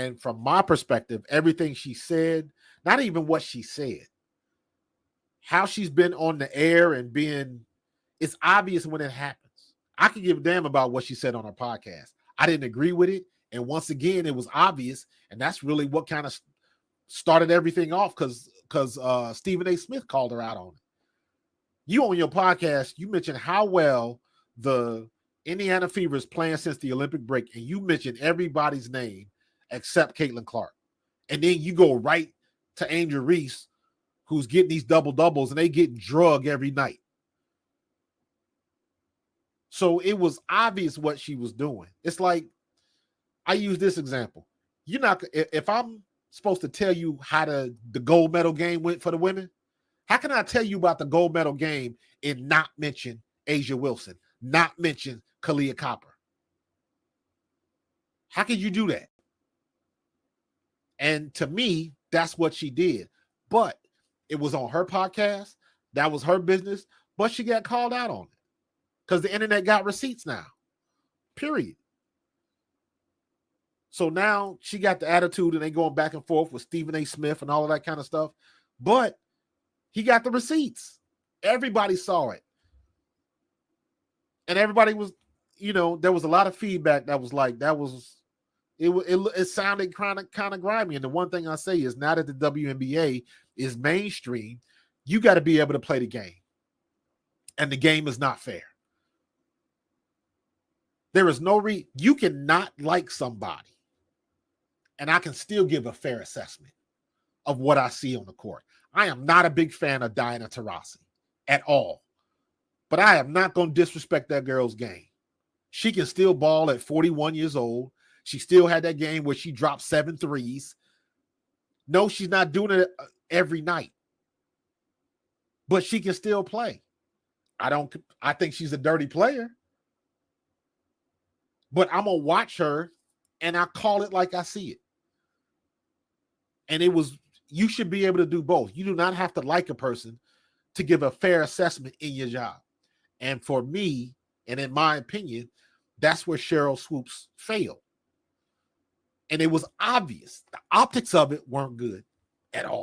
And from my perspective, everything she said, not even what she said, how she's been on the air and being, it's obvious when it happens. I could give a damn about what she said on her podcast. I didn't agree with it. And once again, it was obvious. And that's really what kind of started everything off because Stephen A. Smith called her out on it. You on your podcast, you mentioned how well the Indiana Fever is playing since the Olympic break, and you mentioned everybody's name except Caitlin Clark. And then you go right to Angel Reese, who's getting these double-doubles, and they get drugged every night. So it was obvious what she was doing. It's like, I use this example. You're not, if I'm supposed to tell you how the gold medal game went for the women, how can I tell you about the gold medal game and not mention Asia Wilson, not mention Kalia Copper? How can you do that? And to me, that's what she did. But it was on her podcast. That was her business. But she got called out on it because the internet got receipts now. Period. So now she got the attitude and they going back and forth with Stephen A. Smith and all of that kind of stuff. But he got the receipts. Everybody saw it. And everybody was, there was a lot of feedback that was like, it sounded kind of grimy. And the one thing I say is now that the WNBA is mainstream, you got to be able to play the game. And the game is not fair. There is no you cannot like somebody. And I can still give a fair assessment of what I see on the court. I am not a big fan of Diana Taurasi at all. But I am not going to disrespect that girl's game. She can still ball at 41 years old. She still had that game where she dropped 7 threes. No, she's not doing it every night. But she can still play. I think she's a dirty player. But I'm going to watch her and I call it like I see it. And you should be able to do both. You do not have to like a person to give a fair assessment in your job. And for me, and in my opinion, that's where Cheryl Swoops failed. And it was obvious. The optics of it weren't good at all.